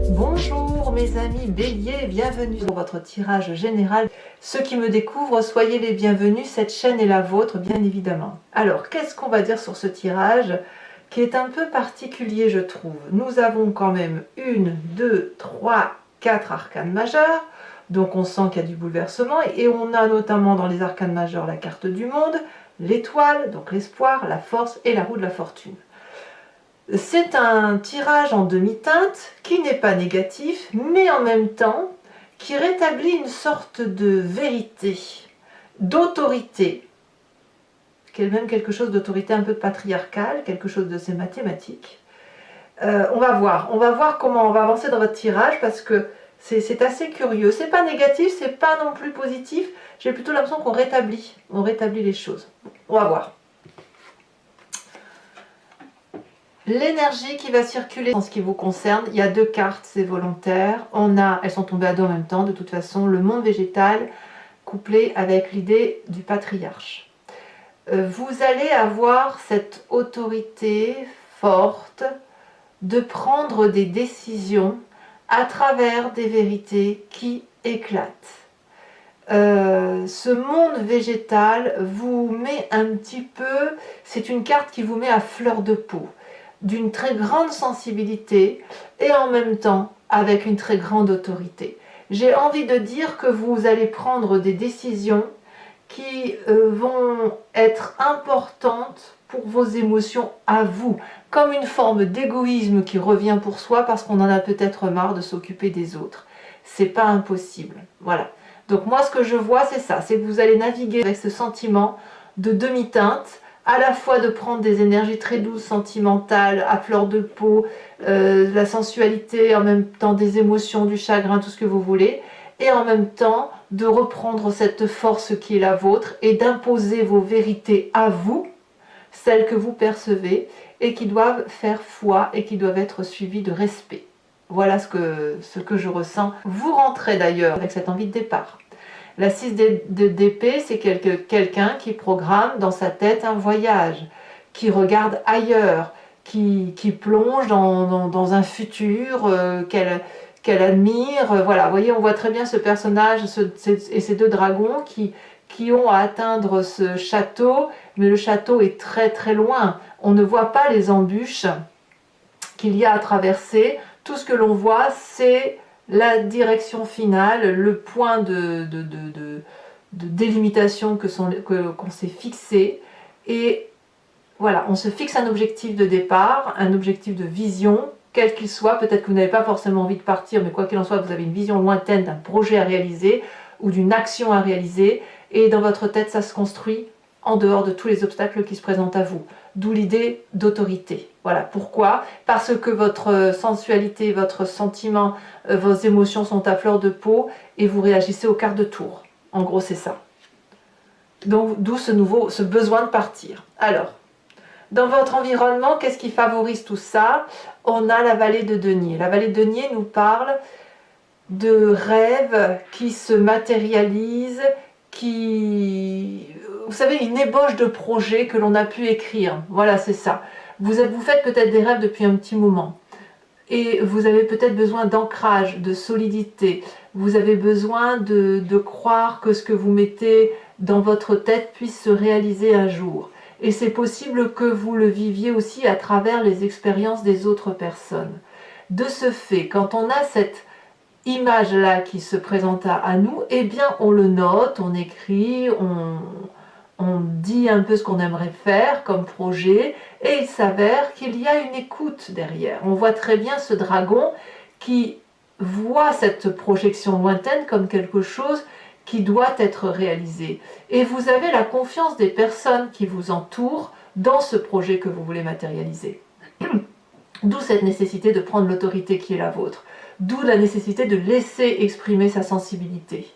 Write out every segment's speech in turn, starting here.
Bonjour mes amis Bélier, bienvenue dans votre tirage général. Ceux qui me découvrent, soyez les bienvenus, cette chaîne est la vôtre bien évidemment. Alors, qu'est-ce qu'on va dire sur ce tirage qui est un peu particulier je trouve. Nous avons quand même 1, 2, 3, 4 arcanes majeures, donc on sent qu'il y a du bouleversement, et on a notamment dans les arcanes majeures la carte du monde, l'étoile, donc l'espoir, la force et la roue de la fortune. C'est un tirage en demi-teinte qui n'est pas négatif, mais en même temps qui rétablit une sorte de vérité, d'autorité, qui est même quelque chose d'autorité un peu patriarcale, quelque chose de ces mathématiques. On va voir comment on va avancer dans votre tirage parce que c'est assez curieux. C'est pas négatif, c'est pas non plus positif. J'ai plutôt l'impression qu'on rétablit les choses. On va voir. L'énergie qui va circuler en ce qui vous concerne, il y a 2 cartes, c'est volontaire. Elles sont tombées à dos en même temps, de toute façon, le monde végétal couplé avec l'idée du patriarche. Vous allez avoir cette autorité forte de prendre des décisions à travers des vérités qui éclatent. Ce monde végétal vous met un petit peu, c'est une carte qui vous met à fleur de peau, d'une très grande sensibilité et en même temps avec une très grande autorité. J'ai envie de dire que vous allez prendre des décisions qui vont être importantes pour vos émotions à vous, comme une forme d'égoïsme qui revient pour soi parce qu'on en a peut-être marre de s'occuper des autres. C'est pas impossible. Voilà. Donc moi ce que je vois c'est ça, c'est que vous allez naviguer avec ce sentiment de demi-teinte, à la fois de prendre des énergies très douces, sentimentales, à fleur de peau, la sensualité, en même temps des émotions, du chagrin, tout ce que vous voulez, et en même temps de reprendre cette force qui est la vôtre et d'imposer vos vérités à vous, celles que vous percevez, et qui doivent faire foi et qui doivent être suivies de respect. Voilà ce que je ressens. Vous rentrez d'ailleurs avec cette envie de départ. La 6 d'épée, c'est quelqu'un qui programme dans sa tête un voyage, qui regarde ailleurs, qui plonge dans un futur qu'elle admire. Voilà, vous voyez, on voit très bien ce personnage et ces 2 dragons qui ont à atteindre ce château, mais le château est très très loin. On ne voit pas les embûches qu'il y a à traverser. Tout ce que l'on voit, c'est la direction finale, le point de délimitation qu'on s'est fixé. Et voilà, on se fixe un objectif de départ, un objectif de vision, quel qu'il soit. Peut-être que vous n'avez pas forcément envie de partir, mais quoi qu'il en soit, vous avez une vision lointaine d'un projet à réaliser ou d'une action à réaliser. Et dans votre tête, ça se construit en dehors de tous les obstacles qui se présentent à vous. D'où l'idée d'autorité. Voilà, pourquoi? Parce que votre sensualité, votre sentiment, vos émotions sont à fleur de peau et vous réagissez au quart de tour. En gros, c'est ça. Donc, d'où ce besoin de partir. Alors, dans votre environnement, qu'est-ce qui favorise tout ça? On a la vallée de denier. La vallée de denier nous parle de rêves qui se matérialisent, vous savez, une ébauche de projet que l'on a pu écrire. Voilà, c'est ça. Vous faites peut-être des rêves depuis un petit moment. Et vous avez peut-être besoin d'ancrage, de solidité. Vous avez besoin de croire que ce que vous mettez dans votre tête puisse se réaliser un jour. Et c'est possible que vous le viviez aussi à travers les expériences des autres personnes. De ce fait, quand on a cette image-là qui se présente à nous, eh bien on le note, on écrit, on dit un peu ce qu'on aimerait faire comme projet, et il s'avère qu'il y a une écoute derrière. On voit très bien ce dragon qui voit cette projection lointaine comme quelque chose qui doit être réalisé. Et vous avez la confiance des personnes qui vous entourent dans ce projet que vous voulez matérialiser. D'où cette nécessité de prendre l'autorité qui est la vôtre. D'où la nécessité de laisser exprimer sa sensibilité.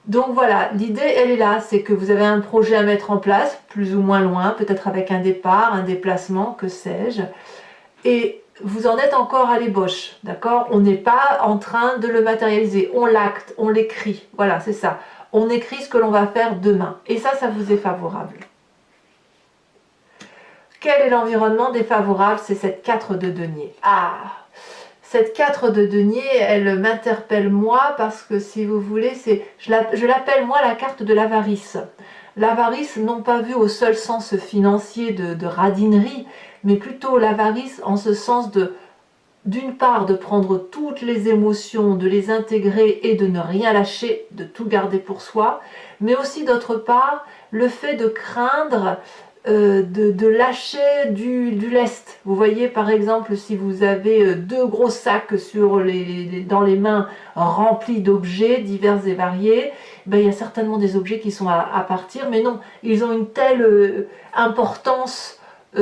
Donc voilà, l'idée elle est là, c'est que vous avez un projet à mettre en place, plus ou moins loin, peut-être avec un départ, un déplacement, que sais-je, et vous en êtes encore à l'ébauche, d'accord? On n'est pas en train de le matérialiser, on l'acte, on l'écrit, voilà, c'est ça. On écrit ce que l'on va faire demain, et ça vous est favorable. Quel est l'environnement défavorable? C'est cette 4 de denier. Ah, cette 4 de denier, elle m'interpelle moi parce que si vous voulez, je l'appelle moi la carte de l'avarice. L'avarice, non pas vue au seul sens financier de radinerie, mais plutôt l'avarice en ce sens d'une part, de prendre toutes les émotions, de les intégrer et de ne rien lâcher, de tout garder pour soi, mais aussi d'autre part, le fait de craindre de lâcher du lest. Vous voyez par exemple si vous avez deux gros sacs dans les mains remplis d'objets divers et variés, ben, il y a certainement des objets qui sont à partir, mais non, ils ont une telle importance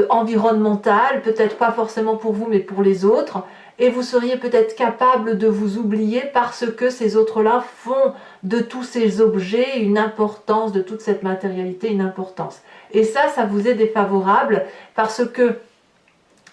environnementale, peut-être pas forcément pour vous mais pour les autres, et vous seriez peut-être capable de vous oublier parce que ces autres-là font de tous ces objets une importance, de toute cette matérialité une importance. Et ça vous est défavorable parce que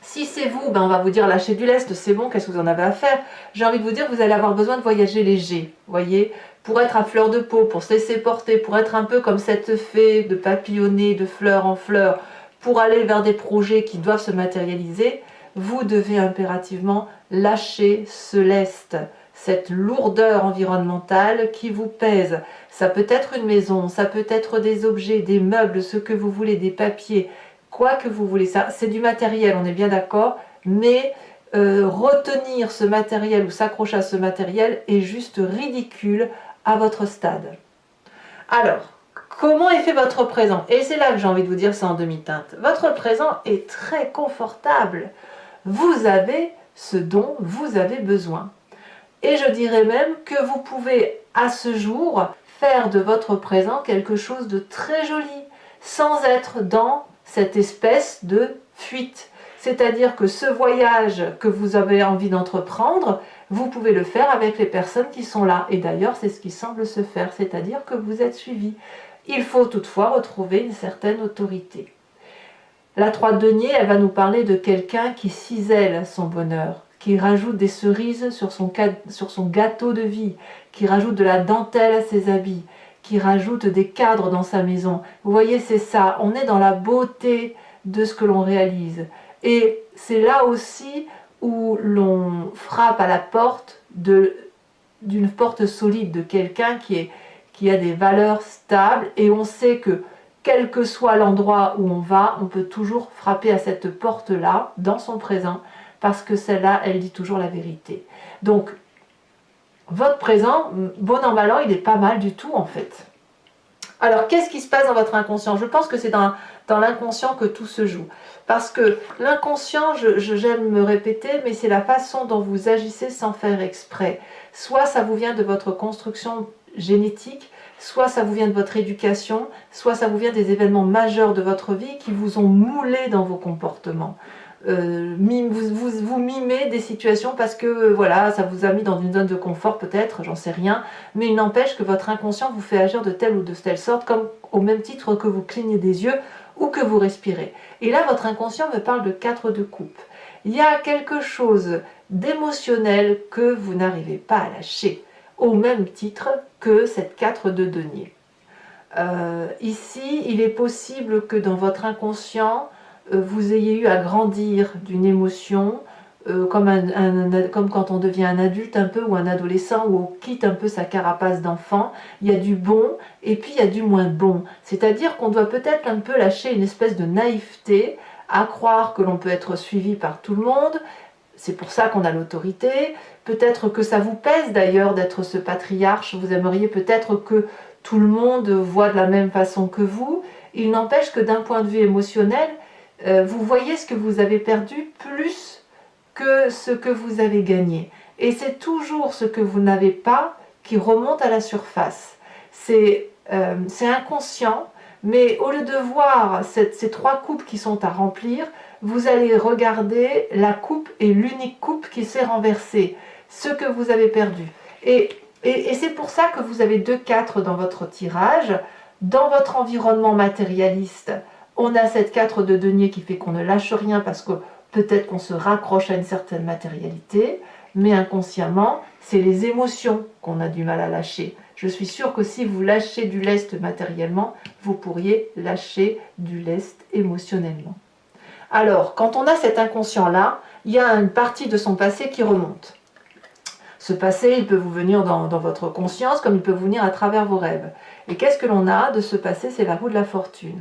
si c'est vous, ben on va vous dire lâchez du lest, c'est bon, qu'est-ce que vous en avez à faire? J'ai envie de vous dire, vous allez avoir besoin de voyager léger, voyez, pour être à fleur de peau, pour se laisser porter, pour être un peu comme cette fée de papillonner de fleur en fleur, pour aller vers des projets qui doivent se matérialiser, vous devez impérativement lâcher ce lest, cette lourdeur environnementale qui vous pèse. Ça peut être une maison, ça peut être des objets, des meubles, ce que vous voulez, des papiers, quoi que vous voulez. Ça, c'est du matériel, on est bien d'accord, mais retenir ce matériel ou s'accrocher à ce matériel est juste ridicule à votre stade. Alors, comment est fait votre présent? Et c'est là que j'ai envie de vous dire, c'est en demi-teinte. Votre présent est très confortable. Vous avez ce dont vous avez besoin. Et je dirais même que vous pouvez, à ce jour, faire de votre présent quelque chose de très joli, sans être dans cette espèce de fuite. C'est-à-dire que ce voyage que vous avez envie d'entreprendre, vous pouvez le faire avec les personnes qui sont là. Et d'ailleurs, c'est ce qui semble se faire, c'est-à-dire que vous êtes suivi. Il faut toutefois retrouver une certaine autorité. La 3 de denier, elle va nous parler de quelqu'un qui cisèle son bonheur, qui rajoute des cerises sur son gâteau de vie, qui rajoute de la dentelle à ses habits, qui rajoute des cadres dans sa maison. Vous voyez, c'est ça, on est dans la beauté de ce que l'on réalise. Et c'est là aussi où l'on frappe à la porte d'une porte solide, de quelqu'un qui a des valeurs stables, et on sait que quel que soit l'endroit où on va, on peut toujours frapper à cette porte-là, dans son présent, parce que celle-là, elle dit toujours la vérité. Donc, votre présent, bon an mal an, il est pas mal du tout en fait. Alors, qu'est-ce qui se passe dans votre inconscient? Je pense que c'est dans l'inconscient que tout se joue. Parce que l'inconscient, j'aime me répéter, mais c'est la façon dont vous agissez sans faire exprès. Soit ça vous vient de votre construction génétique, soit ça vous vient de votre éducation, soit ça vous vient des événements majeurs de votre vie qui vous ont moulé dans vos comportements. Vous mimez des situations parce que voilà, ça vous a mis dans une zone de confort peut-être, j'en sais rien, mais il n'empêche que votre inconscient vous fait agir de telle ou de telle sorte, comme au même titre que vous clignez des yeux ou que vous respirez. Et là, votre inconscient me parle de 4 de coupe. Il y a quelque chose d'émotionnel que vous n'arrivez pas à lâcher, au même titre que cette 4 de denier. Ici, il est possible que dans votre inconscient, vous ayez eu à grandir d'une émotion, comme quand on devient un adulte un peu, ou un adolescent, où on quitte un peu sa carapace d'enfant. Il y a du bon et puis il y a du moins bon. C'est-à-dire qu'on doit peut-être un peu lâcher une espèce de naïveté à croire que l'on peut être suivi par tout le monde. C'est pour ça qu'on a l'autorité. Peut-être que ça vous pèse d'ailleurs d'être ce patriarche. Vous aimeriez peut-être que tout le monde voit de la même façon que vous. Il n'empêche que d'un point de vue émotionnel, vous voyez ce que vous avez perdu plus que ce que vous avez gagné. Et c'est toujours ce que vous n'avez pas qui remonte à la surface. C'est inconscient, mais au lieu de voir ces 3 coupes qui sont à remplir, vous allez regarder la coupe et l'unique coupe qui s'est renversée, ce que vous avez perdu. Et c'est pour ça que vous avez 2-4 dans votre tirage. Dans votre environnement matérialiste, on a cette 4 de denier qui fait qu'on ne lâche rien parce que peut-être qu'on se raccroche à une certaine matérialité, mais inconsciemment, c'est les émotions qu'on a du mal à lâcher. Je suis sûre que si vous lâchez du lest matériellement, vous pourriez lâcher du lest émotionnellement. Alors, quand on a cet inconscient-là, il y a une partie de son passé qui remonte. Ce passé, il peut vous venir dans votre conscience, comme il peut vous venir à travers vos rêves. Et qu'est-ce que l'on a de ce passé? C'est la roue de la fortune.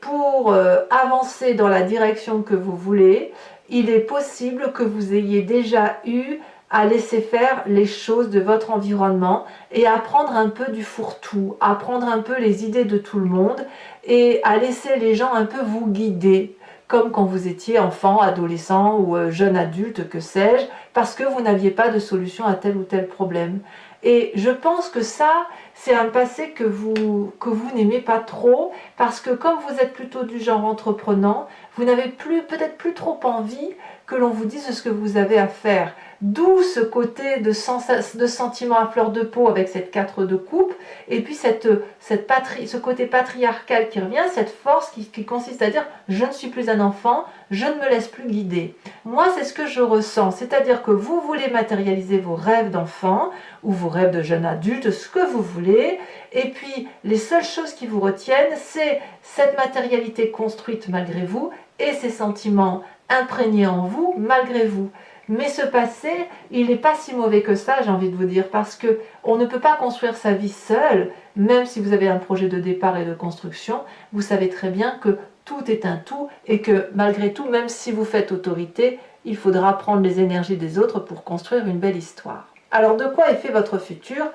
Pour avancer dans la direction que vous voulez, il est possible que vous ayez déjà eu à laisser faire les choses de votre environnement et à prendre un peu du fourre-tout, à prendre un peu les idées de tout le monde et à laisser les gens un peu vous guider, comme quand vous étiez enfant, adolescent ou jeune adulte, que sais-je, parce que vous n'aviez pas de solution à tel ou tel problème. Et je pense que ça, c'est un passé que vous n'aimez pas trop, parce que comme vous êtes plutôt du genre entreprenant, vous n'avez peut-être plus trop envie que l'on vous dise ce que vous avez à faire. D'où ce côté de sentiment à fleur de peau avec cette 4 de coupe, et puis ce côté patriarcal qui revient, cette force qui consiste à dire « je ne suis plus un enfant, je ne me laisse plus guider ». Moi, c'est ce que je ressens, c'est-à-dire que vous voulez matérialiser vos rêves d'enfant, ou vos rêves de jeune adulte, ce que vous voulez, et puis les seules choses qui vous retiennent, c'est cette matérialité construite malgré vous, et ces sentiments imprégnés en vous malgré vous. Mais ce passé, il n'est pas si mauvais que ça, j'ai envie de vous dire, parce que on ne peut pas construire sa vie seul, même si vous avez un projet de départ et de construction, vous savez très bien que tout est un tout, et que malgré tout, même si vous faites autorité, il faudra prendre les énergies des autres pour construire une belle histoire. Alors de quoi est fait votre futur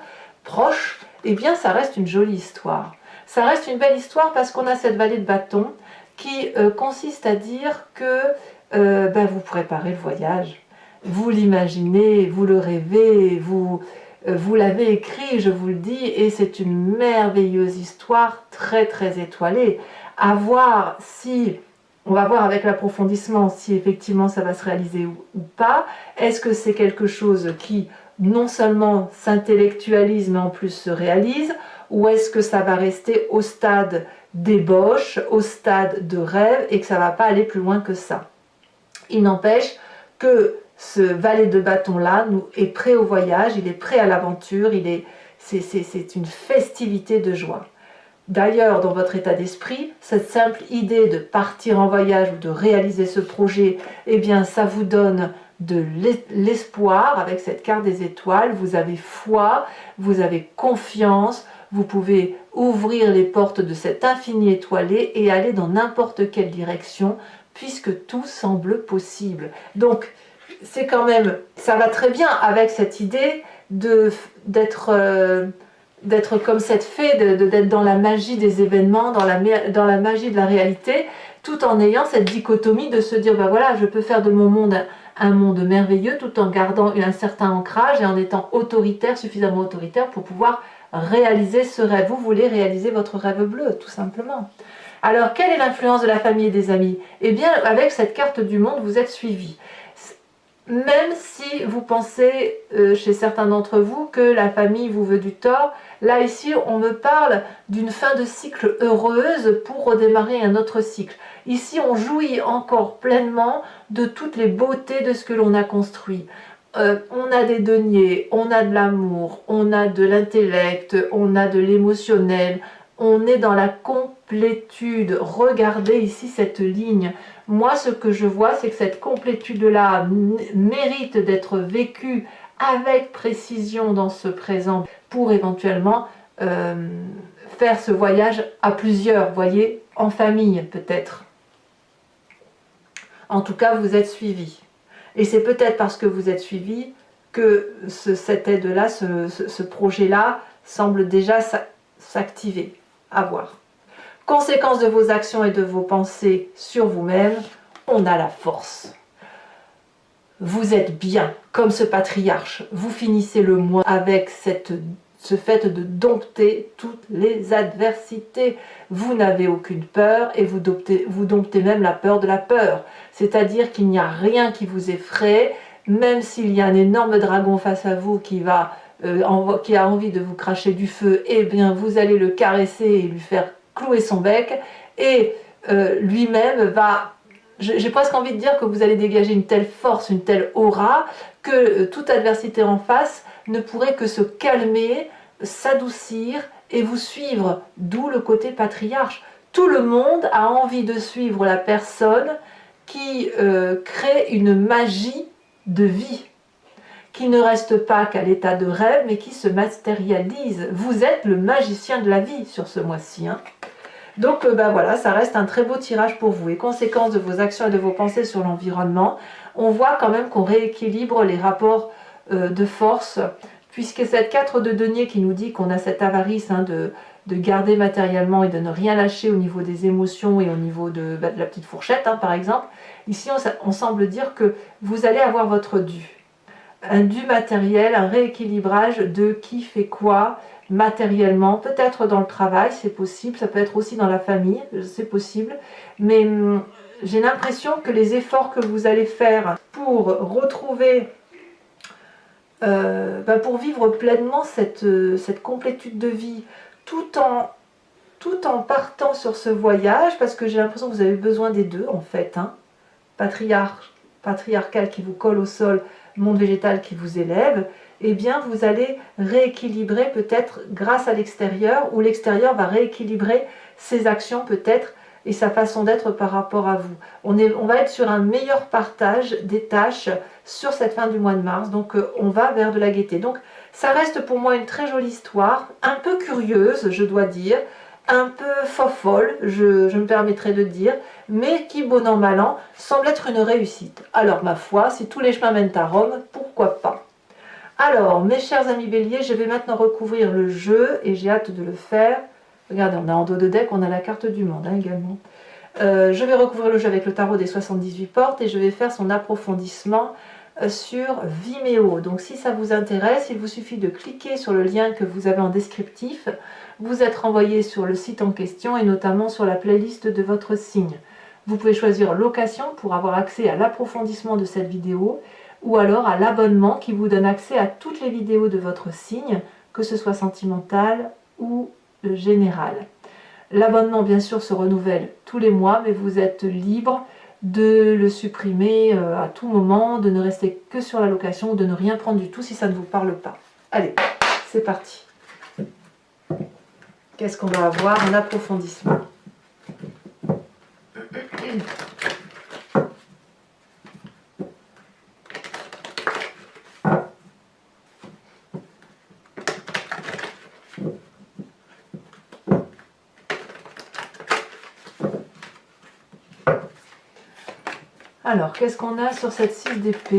proche? Eh bien ça reste une jolie histoire. Ça reste une belle histoire parce qu'on a cette vallée de bâton qui consiste à dire que vous préparez le voyage. Vous l'imaginez, vous le rêvez, vous l'avez écrit, je vous le dis, et c'est une merveilleuse histoire très très étoilée. À voir si, on va voir avec l'approfondissement si effectivement ça va se réaliser ou pas. Est-ce que c'est quelque chose qui non seulement s'intellectualise mais en plus se réalise, ou est-ce que ça va rester au stade d'ébauche, au stade de rêve et que ça ne va pas aller plus loin que ça? Il n'empêche que ce valet de bâton-là est prêt au voyage, il est prêt à l'aventure, c'est une festivité de joie. D'ailleurs, dans votre état d'esprit, cette simple idée de partir en voyage ou de réaliser ce projet, eh bien, ça vous donne de l'espoir avec cette carte des étoiles. Vous avez foi, vous avez confiance, vous pouvez ouvrir les portes de cet infini étoilé et aller dans n'importe quelle direction, puisque tout semble possible. Donc, c'est quand même, ça va très bien avec cette idée d'être comme cette fée, d'être dans la magie des événements, dans la magie de la réalité, tout en ayant cette dichotomie de se dire, ben voilà, je peux faire de mon monde un monde merveilleux, tout en gardant un certain ancrage et en étant autoritaire, suffisamment autoritaire pour pouvoir réaliser ce rêve. Vous voulez réaliser votre rêve bleu, tout simplement. Alors, quelle est l'influence de la famille et des amis? Eh bien, avec cette carte du monde, vous êtes suivi. Même si vous pensez, chez certains d'entre vous, que la famille vous veut du tort, là ici on me parle d'une fin de cycle heureuse pour redémarrer un autre cycle. Ici on jouit encore pleinement de toutes les beautés de ce que l'on a construit. On a des deniers, on a de l'amour, on a de l'intellect, on a de l'émotionnel, on est dans la complétude. Regardez ici cette ligne. Moi, ce que je vois, c'est que cette complétude-là mérite d'être vécue avec précision dans ce présent pour éventuellement faire ce voyage à plusieurs, voyez, en famille peut-être. En tout cas, vous êtes suivis. Et c'est peut-être parce que vous êtes suivis que cette aide-là, ce projet-là, semble déjà s'activer. À voir. Conséquence de vos actions et de vos pensées sur vous-même, on a la force. Vous êtes bien, comme ce patriarche. Vous finissez le mois avec ce fait de dompter toutes les adversités. Vous n'avez aucune peur et vous domptez même la peur de la peur. C'est-à-dire qu'il n'y a rien qui vous effraie, même s'il y a un énorme dragon face à vous qui a envie de vous cracher du feu, eh bien vous allez le caresser et lui faire clouer son bec, et lui-même va, j'ai presque envie de dire que vous allez dégager une telle force, une telle aura, que toute adversité en face ne pourrait que se calmer, s'adoucir et vous suivre, d'où le côté patriarche. Tout le monde a envie de suivre la personne qui crée une magie de vie, qui ne reste pas qu'à l'état de rêve, mais qui se matérialise. Vous êtes le magicien de la vie sur ce mois-ci. Hein. Donc voilà, ça reste un très beau tirage pour vous. Et conséquence de vos actions et de vos pensées sur l'environnement, on voit quand même qu'on rééquilibre les rapports de force, puisque cette 4 de denier qui nous dit qu'on a cette avarice hein, de garder matériellement et de ne rien lâcher au niveau des émotions et au niveau de la petite fourchette, hein, par exemple. Ici, on semble dire que vous allez avoir votre dû. Un dû matériel, un rééquilibrage de qui fait quoi matériellement, peut-être dans le travail, c'est possible, ça peut être aussi dans la famille, c'est possible, mais j'ai l'impression que les efforts que vous allez faire pour retrouver, pour vivre pleinement cette complétude de vie, tout en partant sur ce voyage, parce que j'ai l'impression que vous avez besoin des deux en fait, hein, patriarcal qui vous colle au sol, monde végétal qui vous élève, eh bien vous allez rééquilibrer peut-être grâce à l'extérieur, ou l'extérieur va rééquilibrer ses actions peut-être et sa façon d'être par rapport à vous. On va être sur un meilleur partage des tâches sur cette fin du mois de mars, donc on va vers de la gaieté. Donc ça reste pour moi une très jolie histoire, un peu curieuse je dois dire, un peu fofolle, je me permettrai de dire, mais qui, bon an mal an, semble être une réussite. Alors ma foi, si tous les chemins mènent à Rome, pourquoi pas? Alors, mes chers amis béliers, je vais maintenant recouvrir le jeu, et j'ai hâte de le faire. Regardez, on a en dos de deck, on a la carte du monde hein, également. Je vais recouvrir le jeu avec le tarot des 78 portes, et je vais faire son approfondissement sur Vimeo. Donc si ça vous intéresse, il vous suffit de cliquer sur le lien que vous avez en descriptif. Vous êtes renvoyé sur le site en question et notamment sur la playlist de votre signe. Vous pouvez choisir location pour avoir accès à l'approfondissement de cette vidéo ou alors à l'abonnement qui vous donne accès à toutes les vidéos de votre signe, que ce soit sentimental ou général. L'abonnement bien sûr se renouvelle tous les mois, mais vous êtes libre de le supprimer à tout moment, de ne rester que sur la location ou de ne rien prendre du tout si ça ne vous parle pas. Allez, c'est parti. Qu'est-ce qu'on va avoir en approfondissement? Alors, qu'est-ce qu'on a sur cette 6 d'épée?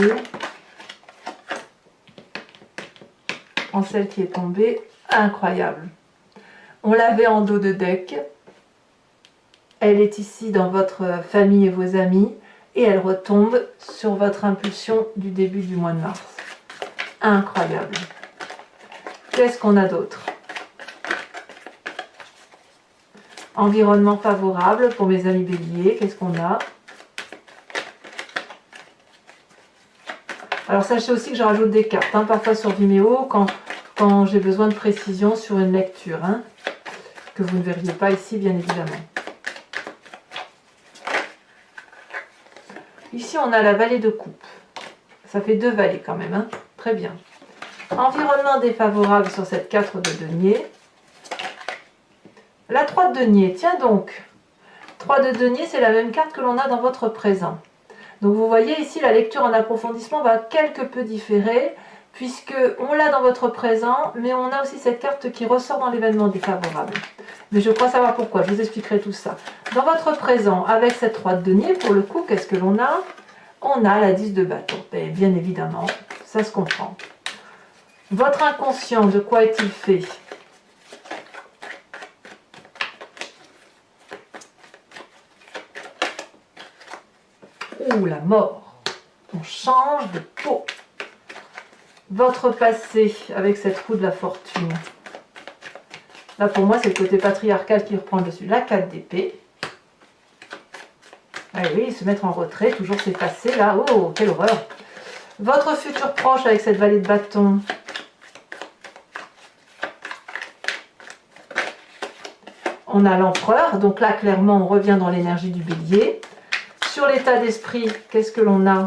En celle qui est tombée, incroyable. On l'avait en dos de deck. Elle est ici dans votre famille et vos amis. Et elle retombe sur votre impulsion du début du mois de mars. Incroyable. Qu'est-ce qu'on a d'autre? Environnement favorable pour mes amis béliers. Qu'est-ce qu'on a? Alors sachez aussi que je rajoute des cartes, hein, parfois sur Vimeo, quand j'ai besoin de précision sur une lecture, hein, que vous ne verriez pas ici bien évidemment. Ici on a la vallée de coupe, ça fait 2 vallées quand même, hein, très bien. Environnement défavorable sur cette 4 de denier. La 3 de denier, tiens donc, 3 de denier c'est la même carte que l'on a dans votre présent. Donc vous voyez ici la lecture en approfondissement va quelque peu différer puisque on l'a dans votre présent mais on a aussi cette carte qui ressort dans l'événement défavorable. Mais je crois savoir pourquoi, je vous expliquerai tout ça. Dans votre présent avec cette 3 de denier pour le coup qu'est-ce que l'on a? On a la 10 de bâton. Et bien évidemment ça se comprend. Votre inconscient de quoi est-il fait? Ouh, la mort. On change de peau. Votre passé avec cette roue de la fortune. Là, pour moi, c'est le côté patriarcal qui reprend le dessus. La 4 d'épée. Ah oui, se mettre en retrait, toujours s'effacer là. Oh, quelle horreur. Votre futur proche avec cette vallée de bâton. On a l'empereur. Donc là, clairement, on revient dans l'énergie du bélier. Sur l'état d'esprit, qu'est-ce que l'on a?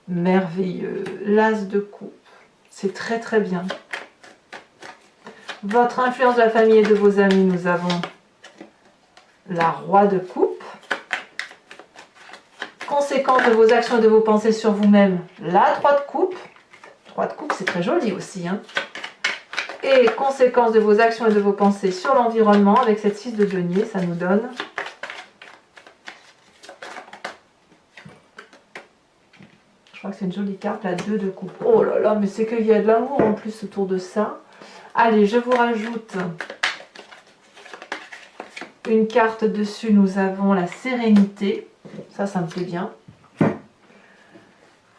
Merveilleux. L'as de coupe. C'est très très bien. Votre influence de la famille et de vos amis, nous avons la roi de coupe. conséquence de vos actions et de vos pensées sur vous-même, la 3 de coupe. 3 de coupe, c'est très joli aussi, hein. Et conséquence de vos actions et de vos pensées sur l'environnement, avec cette 6 de denier, ça nous donne... Je crois que c'est une jolie carte, la 2 de coupe. Oh là là, mais c'est qu'il y a de l'amour en plus autour de ça. Allez, je vous rajoute une carte dessus. Nous avons la sérénité. Ça me plaît bien.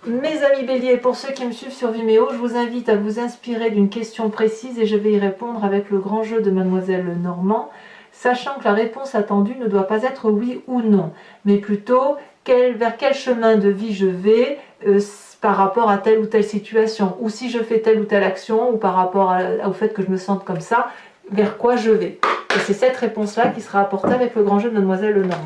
Mes amis Bélier, pour ceux qui me suivent sur Vimeo, je vous invite à vous inspirer d'une question précise et je vais y répondre avec le grand jeu de Mademoiselle Normand, sachant que la réponse attendue ne doit pas être oui ou non, mais plutôt vers quel chemin de vie je vais par rapport à telle ou telle situation, ou si je fais telle ou telle action, ou par rapport au fait que je me sente comme ça, vers quoi je vais. Et c'est cette réponse-là qui sera apportée avec le grand jeu de Mademoiselle Normand.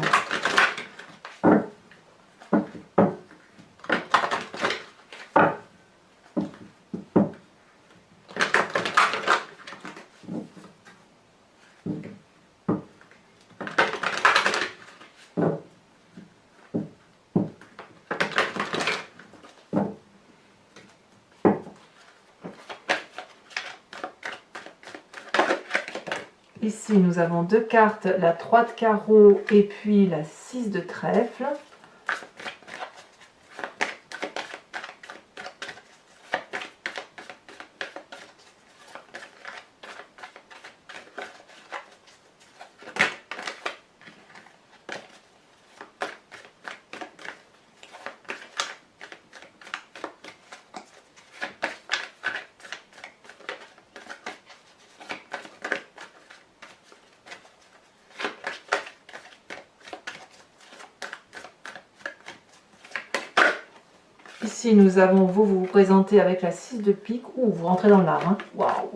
Ici, nous avons 2 cartes, la 3 de carreau et puis la 6 de trèfle. Ici, nous avons vous vous présentez avec la 6 de pique. Ouh, vous rentrez dans l'art. Hein. Waouh!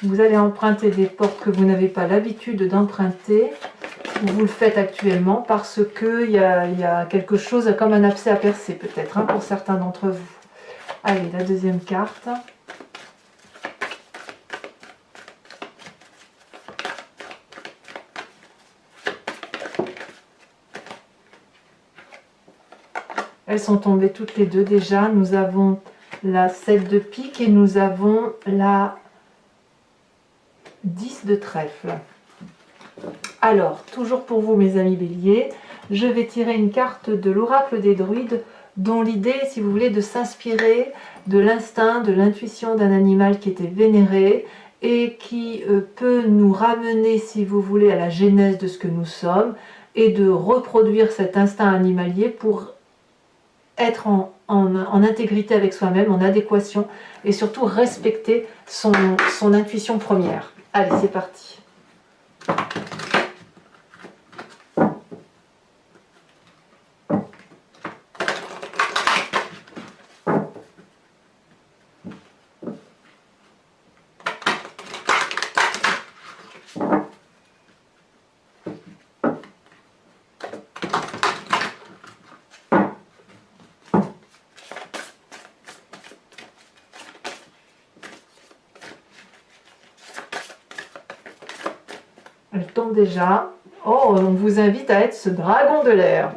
Vous allez emprunter des portes que vous n'avez pas l'habitude d'emprunter. Vous le faites actuellement parce qu'il y a quelque chose comme un abcès à percer peut-être, hein, pour certains d'entre vous. Allez, la deuxième carte. Elles sont tombées toutes les deux déjà. Nous avons la 7 de pique et nous avons la 10 de trèfle. Alors, toujours pour vous mes amis Bélier, je vais tirer une carte de l'oracle des druides dont l'idée est, si vous voulez, de s'inspirer de l'instinct, de l'intuition d'un animal qui était vénéré et qui peut nous ramener, si vous voulez, à la genèse de ce que nous sommes et de reproduire cet instinct animalier pour être en intégrité avec soi-même, en adéquation et surtout respecter son intuition première. Allez, c'est parti. Elle tombe déjà. Oh, on vous invite à être ce dragon de l'air.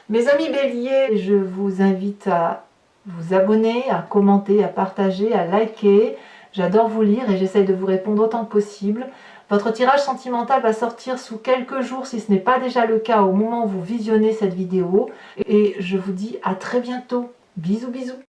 Mes amis Bélier, je vous invite à vous abonner, à commenter, à partager, à liker. J'adore vous lire et j'essaye de vous répondre autant que possible. Votre tirage sentimental va sortir sous quelques jours, si ce n'est pas déjà le cas au moment où vous visionnez cette vidéo. Et je vous dis à très bientôt. Bisous, bisous.